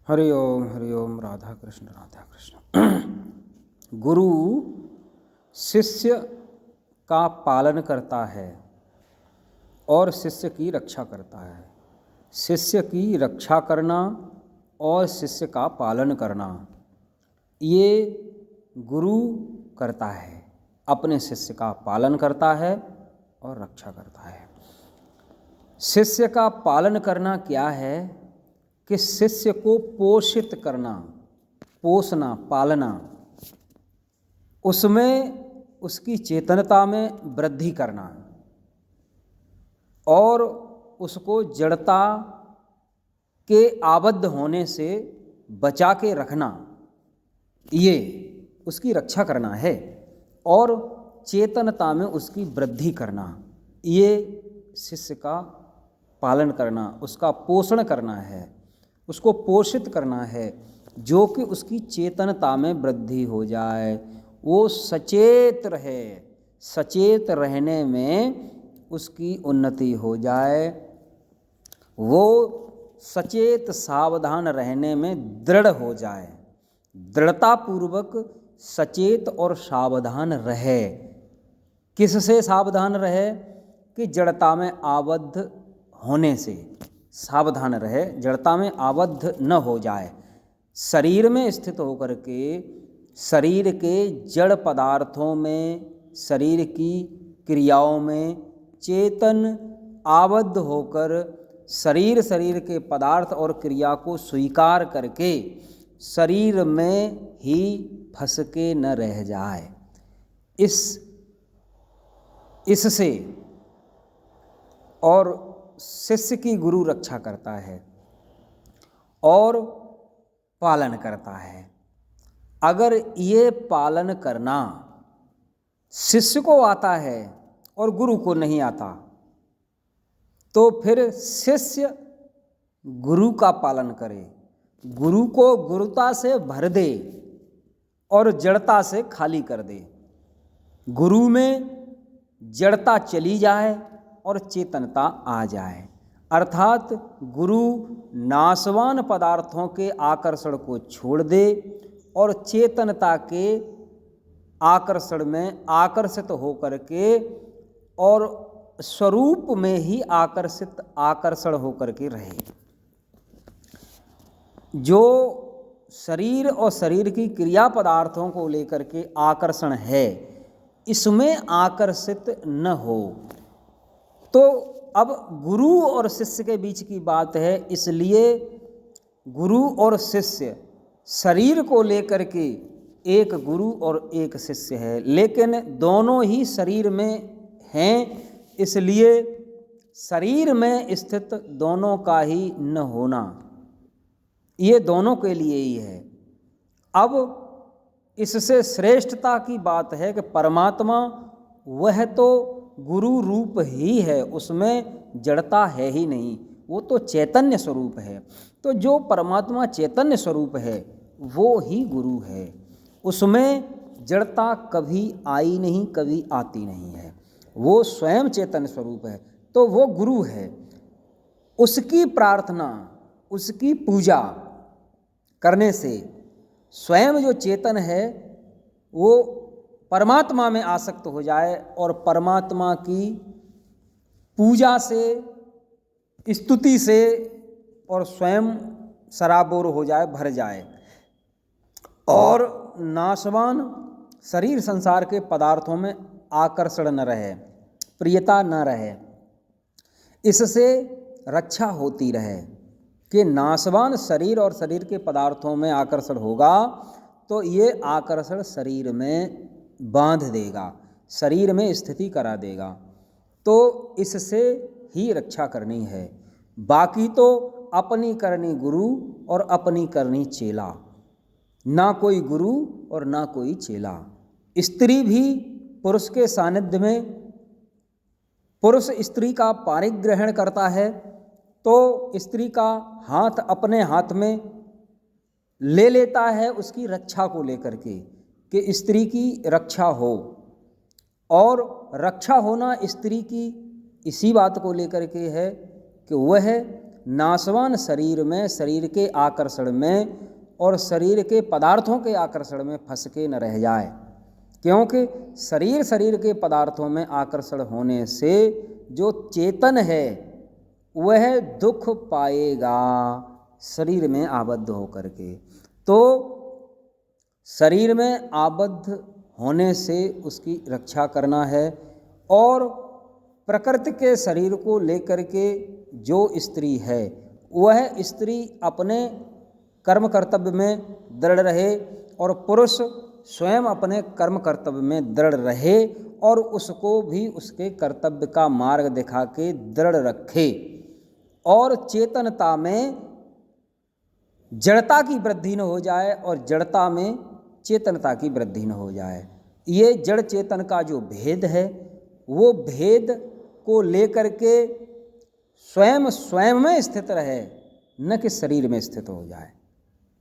हरि ओम राधा कृष्ण। गुरु शिष्य का पालन करता है और शिष्य की रक्षा करता है। शिष्य की रक्षा करना और शिष्य का पालन करना ये गुरु करता है, अपने शिष्य का पालन करता है और रक्षा करता है। शिष्य का पालन करना क्या है कि शिष्य को पोषित करना, पोषना, पालना, उसमें उसकी चेतनता में वृद्धि करना और उसको जड़ता के आबद्ध होने से बचा के रखना, ये उसकी रक्षा करना है। और चेतनता में उसकी वृद्धि करना, ये शिष्य का पालन करना, उसका पोषण करना है, उसको पोषित करना है, जो कि उसकी चेतनता में वृद्धि हो जाए, वो सचेत रहे, सचेत रहने में उसकी उन्नति हो जाए, वो सचेत सावधान रहने में दृढ़ हो जाए, दृढ़तापूर्वक सचेत और सावधान रहे। किससे सावधान रहे कि जड़ता में आबद्ध होने से सावधान रहे, जड़ता में आबद्ध न हो जाए। शरीर में स्थित होकर के शरीर के जड़ पदार्थों में, शरीर की क्रियाओं में चेतन आबद्ध होकर शरीर के पदार्थ और क्रिया को स्वीकार करके शरीर में ही फंस के न रह जाए। इससे और शिष्य की गुरु रक्षा करता है और पालन करता है। अगर ये पालन करना शिष्य को आता है और गुरु को नहीं आता, तो फिर शिष्य गुरु का पालन करे, गुरु को गुरुता से भर दे और जड़ता से खाली कर दे। गुरु में जड़ता चली जाए और चेतनता आ जाए, अर्थात गुरु नाशवान पदार्थों के आकर्षण को छोड़ दे और चेतनता के आकर्षण में आकर्षित होकर के और स्वरूप में ही आकर्षण होकर के रहे। जो शरीर और शरीर की क्रिया पदार्थों को लेकर के आकर्षण है, इसमें आकर्षित न हो। तो अब गुरु और शिष्य के बीच की बात है, इसलिए गुरु और शिष्य शरीर को लेकर के एक गुरु और एक शिष्य है, लेकिन दोनों ही शरीर में हैं, इसलिए शरीर में स्थित दोनों का ही न होना, ये दोनों के लिए ही है। अब इससे श्रेष्ठता की बात है कि परमात्मा वह तो गुरु रूप ही है, उसमें जड़ता है ही नहीं, वो तो चैतन्य स्वरूप है। तो जो परमात्मा चैतन्य स्वरूप है वो ही गुरु है, उसमें जड़ता कभी आई नहीं, कभी आती नहीं है, वो स्वयं चैतन्य स्वरूप है, तो वो गुरु है। उसकी प्रार्थना, उसकी पूजा करने से स्वयं जो चेतन है वो परमात्मा में आसक्त हो जाए और परमात्मा की पूजा से, स्तुति से और स्वयं सराबोर हो जाए, भर जाए और नाशवान शरीर संसार के पदार्थों में आकर्षण न रहे, प्रियता न रहे। इससे रक्षा होती रहे कि नाशवान शरीर और शरीर के पदार्थों में आकर्षण होगा तो ये आकर्षण शरीर में बांध देगा, शरीर में स्थिति करा देगा। तो इससे ही रक्षा करनी है। बाकी तो अपनी करनी गुरु और अपनी करनी चेला, ना कोई गुरु और ना कोई चेला। स्त्री भी पुरुष के सानिध्य में, पुरुष स्त्री का पारिग्रहण करता है तो स्त्री का हाथ अपने हाथ में ले लेता है उसकी रक्षा को लेकर के, कि स्त्री की रक्षा हो। और रक्षा होना स्त्री की इसी बात को लेकर के है कि वह नाशवान शरीर में, शरीर के आकर्षण में और शरीर के पदार्थों के आकर्षण में फंस के न रह जाए, क्योंकि शरीर के पदार्थों में आकर्षण होने से जो चेतन है वह दुख पाएगा शरीर में आबद्ध होकर के। तो शरीर में आबद्ध होने से उसकी रक्षा करना है। और प्रकृति के शरीर को लेकर के जो स्त्री है वह स्त्री अपने कर्म कर्तव्य में दृढ़ रहे और पुरुष स्वयं अपने कर्म कर्तव्य में दृढ़ रहे और उसको भी उसके कर्तव्य का मार्ग दिखा के दृढ़ रखे और चेतनता में जड़ता की वृद्धि न हो जाए और जड़ता में चेतनता की वृद्धि न हो जाए। ये जड़ चेतन का जो भेद है वो भेद को लेकर के स्वयं में स्थित रहे, न कि शरीर में स्थित हो जाए।